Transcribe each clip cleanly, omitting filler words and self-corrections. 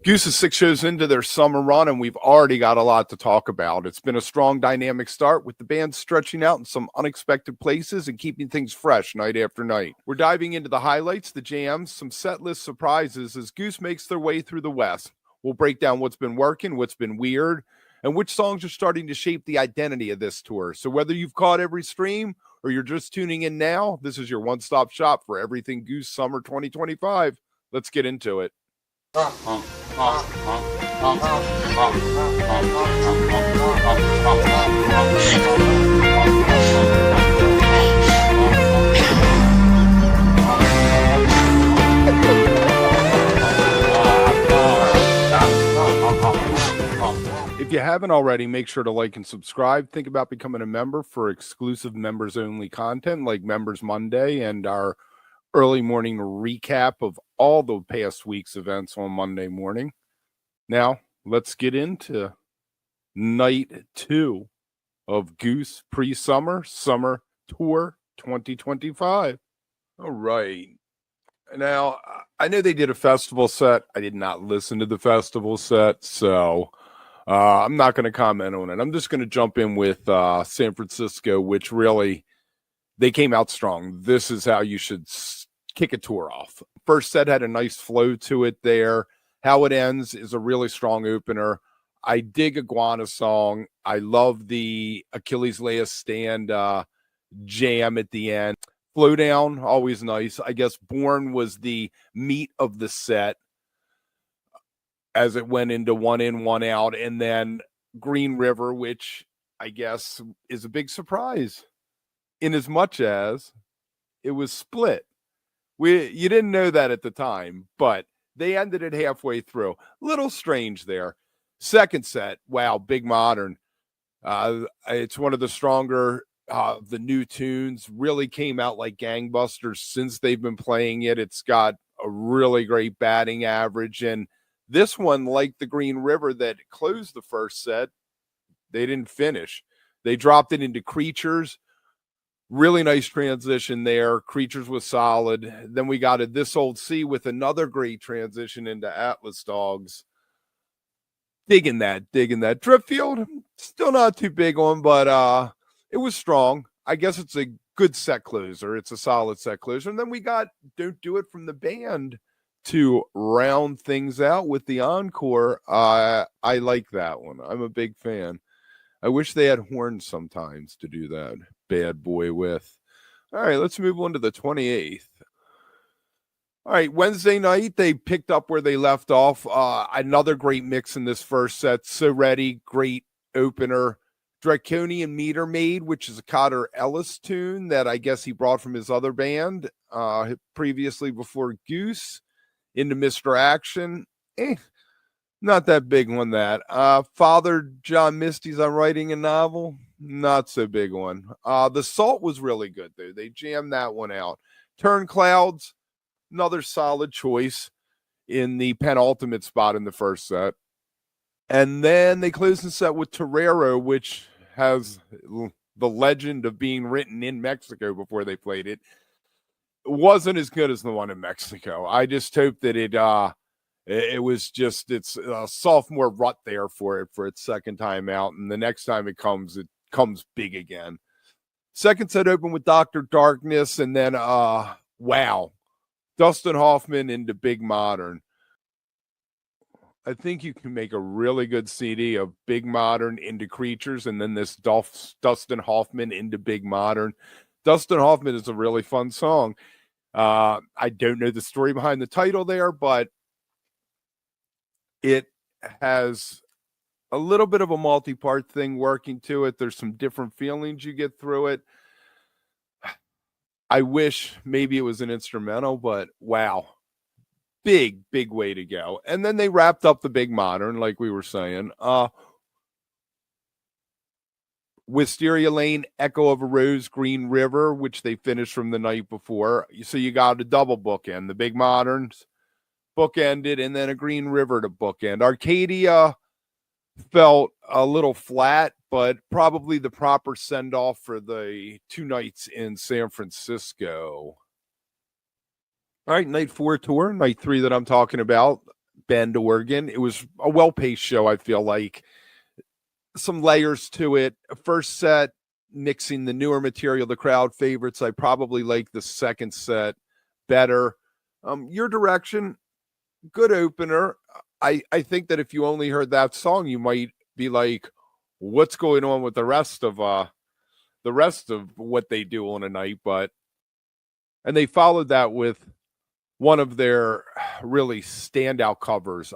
Goose is 6 shows into their summer run, and we've already got a lot to talk about. It's been a strong, dynamic start with the band stretching out in some unexpected places and keeping things fresh night after night. We're diving into the highlights, the jams, some set list surprises as Goose makes their way through the West. We'll break down what's been working, what's been weird, and which songs are starting to shape the identity of this tour. So whether you've caught every stream or you're just tuning in now, this is your one-stop shop for everything Goose Summer 2025. Let's get into it. If you haven't already, make sure to like and subscribe. Think about becoming a member for exclusive members-only content like Members Monday and our early morning recap of all the past week's events on Monday morning. Now, let's get into night 2 of Goose Pre-Summer Summer Tour 2025. All right. Now, I know they did a festival set. I did not listen to the festival set, so I'm not going to comment on it. I'm just going to jump in with San Francisco, which really, they came out strong. This is how you should kick a tour off. First set had a nice flow to it there. How it ends is a really strong opener. I dig Iguana song. I love the Achilles Last Stand jam at the end. Flodown, always nice. I guess Borne was the meat of the set as it went into one in, one out. And then Green River, which I guess is a big surprise in as much as it was split. You didn't know that at the time, but they ended it halfway through. Little strange there. Second set, wow, Big Modern. It's one of the stronger the new tunes. Really came out like gangbusters since they've been playing it. It's got a really great batting average. And this one, like the Green River that closed the first set, they didn't finish. They dropped it into Creatures. Really nice transition there. Creatures was solid. Then we got a This Old Sea with another great transition into Atlas Dogs. Digging that. Dripfield, still not too big on, but it was strong. I guess it's a good set closer. It's a solid set closer. And then we got Don't Do It from the band to round things out with the Encore. I like that one. I'm a big fan. I wish they had horns sometimes to do that bad boy with. All right, let's move on to the 28th. All right, Wednesday night, they picked up where they left off. Another great mix in this first set. So Ready, great opener. Draconian Meter Maid, which is a Cotter Ellis tune that I guess he brought from his other band previously before Goose, into Mr. Action. Not that big one, that. Father John Misty's on writing a novel. Not so big one. The Salt was really good, though. They jammed that one out. Turn Clouds, another solid choice in the penultimate spot in the first set. And then they closed the set with Torero, which has the legend of being written in Mexico before they played it. It wasn't as good as the one in Mexico. I just hope that it was just, it's a sophomore rut there for it for its second time out. And the next time it comes big again. Second set open with Dr. Darkness. And then, wow, Dustin Hoffman into Big Modern. I think you can make a really good CD of Big Modern into Creatures and then this Dustin Hoffman into Big Modern. Dustin Hoffman is a really fun song. I don't know the story behind the title there, but it has a little bit of a multi-part thing working to it. There's some different feelings you get through it. I wish maybe it was an instrumental, but wow. Big way to go. And then they wrapped up the Big Modern, like we were saying. Wisteria Lane, Echo of a Rose, Green River, which they finished from the night before. So you got a double bookend. The Big Moderns bookended, and then a Green River to bookend. Arcadia felt a little flat, but probably the proper send-off for the 2 nights in San Francisco. All right, night 4 tour, night 3 that I'm talking about. Bend, Oregon. It was a well-paced show, I feel like. Some layers to it. First set, mixing the newer material, the crowd favorites. I probably like the second set better. Your Direction, good opener. I think that if you only heard that song, you might be like, what's going on with the rest of what they do on a night? And they followed that with one of their really standout covers,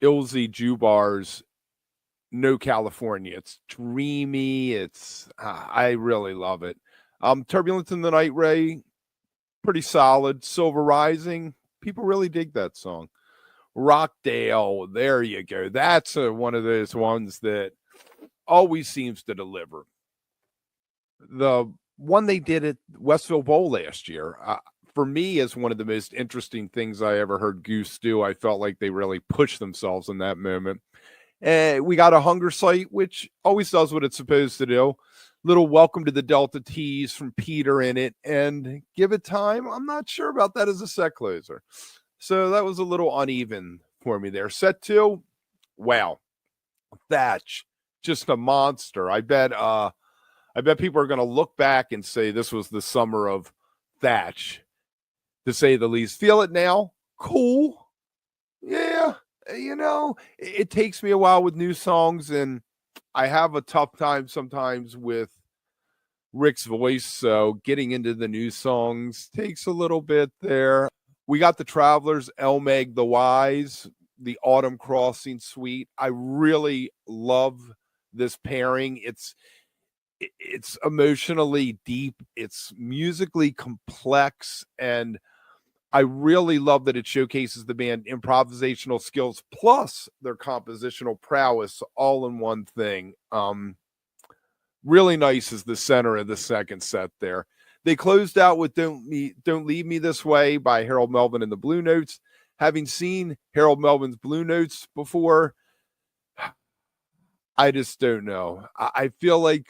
Ilzy Jubar's No California. It's dreamy. I really love it. Turbulence in the Night Ray, pretty solid. Silver Rising, people really dig that song. Rockdale, there you go. That's one of those ones that always seems to deliver. The one they did at Westville Bowl last year, for me, is one of the most interesting things I ever heard Goose do. I felt like they really pushed themselves in that moment. We got a hunger site, which always does what it's supposed to do. Little Welcome to the Delta Tees from Peter in it, and Give It Time. I'm not sure about that as a set closer. So that was a little uneven for me there. Set 2, wow. Thatch, just a monster. I bet people are going to look back and say this was the summer of Thatch, to say the least. Feel It Now, cool. Yeah, it takes me a while with new songs, and I have a tough time sometimes with Rick's voice, so getting into the new songs takes a little bit there. We got the Travelers, El Meg the Wise, the Autumn Crossing Suite. I really love this pairing. It's emotionally deep. It's musically complex, and I really love that it showcases the band improvisational skills plus their compositional prowess all in one thing. Really nice is the center of the second set there. They closed out with Don't Leave Me This Way by Harold Melvin and the Blue Notes. Having seen Harold Melvin's Blue Notes before, I just don't know. I feel like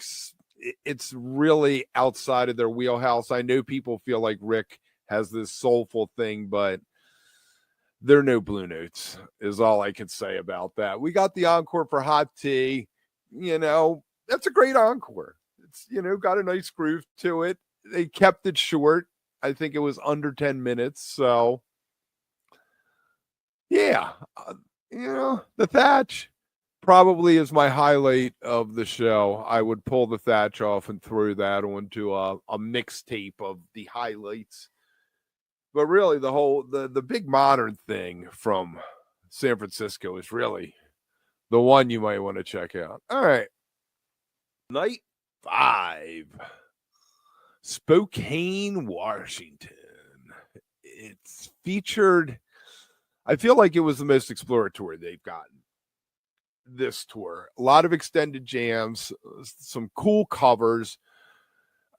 it's really outside of their wheelhouse. I know people feel like Rick has this soulful thing, but they're no Blue Notes, is all I can say about that. We got the Encore for Hot Tea. That's a great encore. It's, got a nice groove to it. They kept it short. I think it was under 10 minutes. So, yeah, the Thatch probably is my highlight of the show. I would pull the Thatch off and throw that onto a mixtape of the highlights. But really, the big modern thing from San Francisco is really the one you might want to check out. All right. Night 5. Spokane, Washington. It's featured, I feel like it was the most exploratory they've gotten this tour. A lot of extended jams, some cool covers.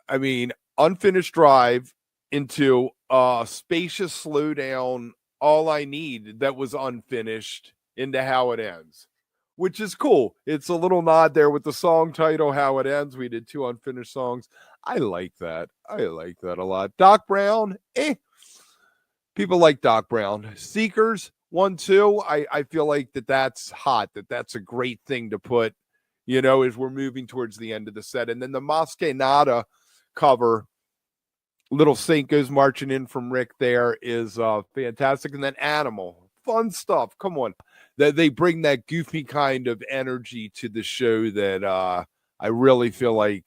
I mean, Unfinished Drive into a spacious slowdown, All I Need, that was unfinished, into How It Ends, which is cool. It's a little nod there with the song title, How It Ends. We did 2 unfinished songs. I like that. I like that a lot. Doc Brown, people like Doc Brown. Seekers, 1, 2. I feel like that's hot, that's a great thing to put, as we're moving towards the end of the set. And then the Mosquenada cover, Little Saint Goes Marching In from Rick, there is fantastic. And then Animal, fun stuff. Come on. They bring that goofy kind of energy to the show that I really feel like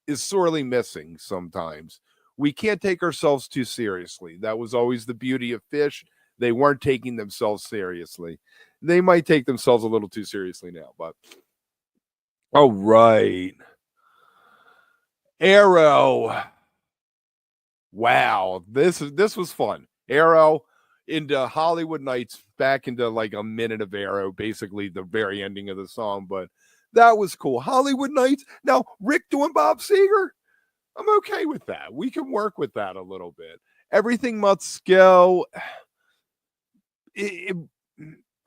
is sorely missing sometimes. We can't take ourselves too seriously. That was always the beauty of Fish. They weren't taking themselves seriously. They might take themselves a little too seriously now, but all right. Arrow. Wow, this was fun. Arrow into Hollywood Nights, back into like a minute of Arrow, basically the very ending of the song, but that was cool. Hollywood Nights. Now, Rick doing Bob Seger, I'm okay with that. We can work with that a little bit. Everything Must Go.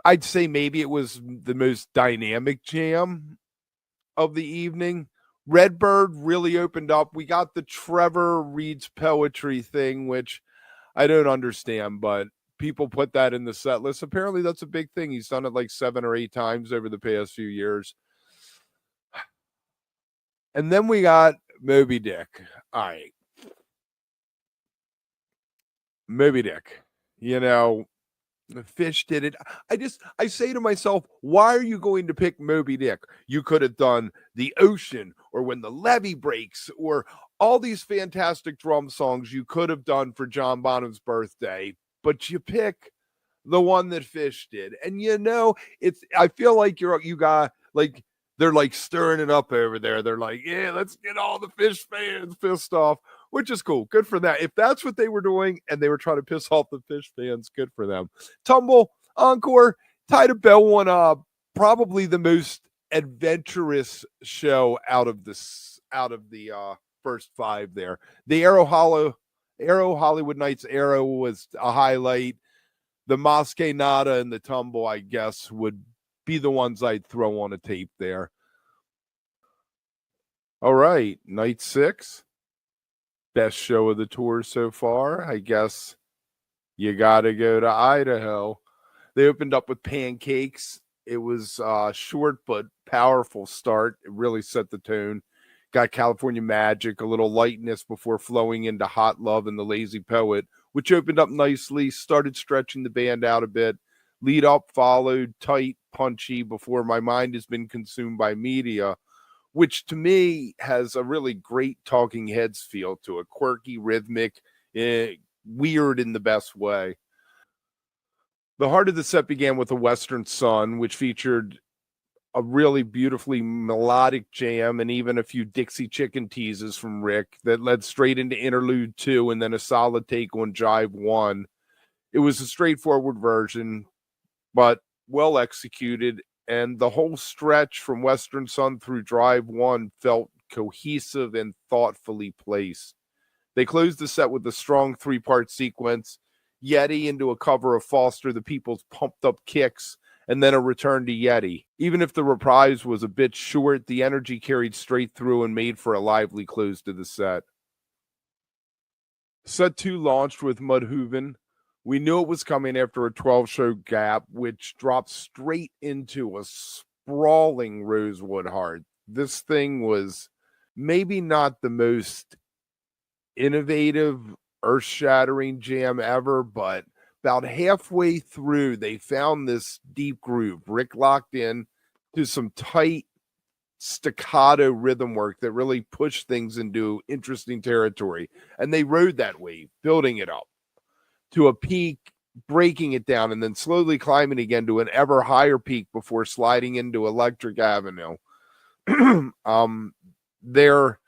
I'd say maybe it was the most dynamic jam of the evening. Redbird really opened up. We got the Trevor reads poetry thing, which I don't understand, but people put that in the set list. Apparently that's a big thing. He's done it like 7 or 8 times over the past few years. And then we got Moby Dick. All right. Moby Dick. You know, Fish did it. I say to myself, why are you going to pick Moby Dick? You could have done The Ocean or When the Levee Breaks or all these fantastic drum songs you could have done for John Bonham's birthday, but you pick the one that Fish did. And I feel like you got like they're like stirring it up over there. They're like, yeah, let's get all the Fish fans pissed off, which is cool. Good for that. If that's what they were doing and they were trying to piss off the Fish fans, good for them. Tumble, Encore, tied a bell one up. Probably the most adventurous show out of the first 5 there. The Arrow Hollywood Nights Arrow was a highlight. The Mosque Nada and the Tumble, I guess, would be the ones I'd throw on a tape there. All right, night 6. Best show of the tour so far. I guess you got to go to Idaho. They opened up with Pancakes. It was a short but powerful start. It really set the tone. Got California Magic, a little lightness before flowing into Hot Love and the Lazy Poet, which opened up nicely, started stretching the band out a bit. Lead up followed tight, punchy before My Mind Has Been Consumed by Media, which to me has a really great Talking Heads feel to it. Quirky, rhythmic, weird in the best way. The heart of the set began with A Western Sun, which featured a really beautifully melodic jam and even a few Dixie Chicken teases from Rick that led straight into Interlude 2 and then a solid take on Jive 1. It was a straightforward version, but well executed, and the whole stretch from Western Sun through Drive 1 felt cohesive and thoughtfully placed. They closed the set with a strong 3-part sequence, Yeti into a cover of Foster the People's Pumped Up Kicks, and then a return to Yeti. Even if the reprise was a bit short, the energy carried straight through and made for a lively close to the set. Set 2 launched with Mudhooven. We knew it was coming after a 12-show gap, which dropped straight into a sprawling Rosewood Heart. This thing was maybe not the most innovative, earth-shattering jam ever, but about halfway through, they found this deep groove. Rick locked in to some tight staccato rhythm work that really pushed things into interesting territory. And they rode that wave, building it up to a peak, breaking it down, and then slowly climbing again to an ever higher peak before sliding into Electric Avenue. Their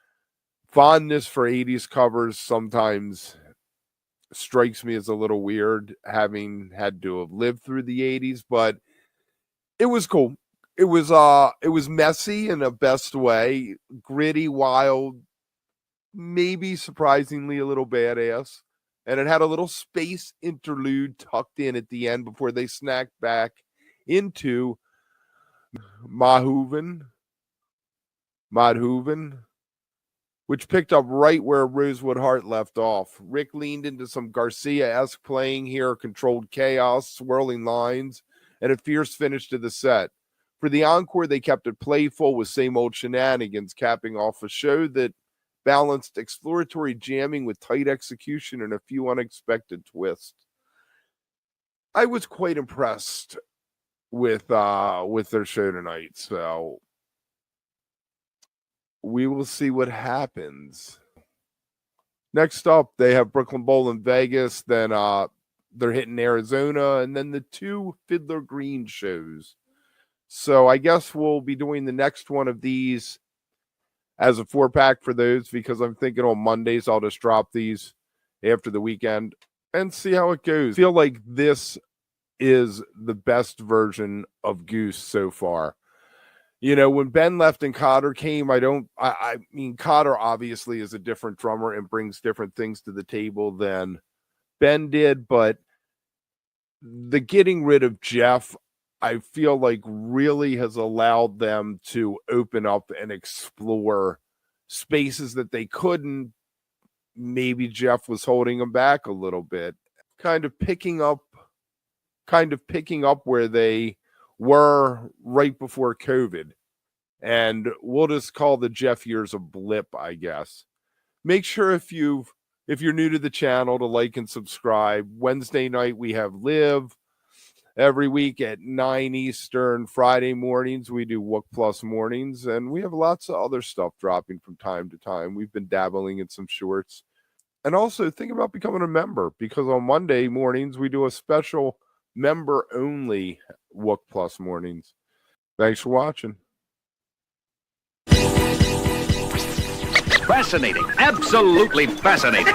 fondness for 80s covers sometimes strikes me as a little weird, having had to have lived through the 80s, but it was cool. It was messy in a best way, gritty, wild, maybe surprisingly a little badass. And it had a little space interlude tucked in at the end before they snacked back into Mudhooven, which picked up right where Rosewood Heart left off. Rick leaned into some Garcia-esque playing here, controlled chaos, swirling lines, and a fierce finish to the set. For the encore, they kept it playful with same old shenanigans, capping off a show that balanced exploratory jamming with tight execution and a few unexpected twists. I was quite impressed with their show tonight, so we will see what happens. Next up, they have Brooklyn Bowl in Vegas, then they're hitting Arizona, and then the 2 Fiddler Green shows. So I guess we'll be doing the next one of these as a 4-pack for those, because I'm thinking on Mondays I'll just drop these after the weekend and see how it goes. I feel like this is the best version of Goose so far. When Ben left and Cotter came, I mean, Cotter obviously is a different drummer and brings different things to the table than Ben did, but the getting rid of Jeff, I feel like really has allowed them to open up and explore spaces that they couldn't. Maybe Jeff was holding them back a little bit. Kind of picking up kind of picking up where they were right before COVID. And we'll just call the Jeff years a blip, I guess. Make sure if you're new to the channel to like and subscribe. Wednesday night we have Live. Every week at 9 Eastern, Friday mornings, we do Wook Plus mornings, and we have lots of other stuff dropping from time to time. We've been dabbling in some shorts. And also think about becoming a member, because on Monday mornings, we do a special member-only Wook Plus mornings. Thanks for watching. Fascinating. Absolutely fascinating.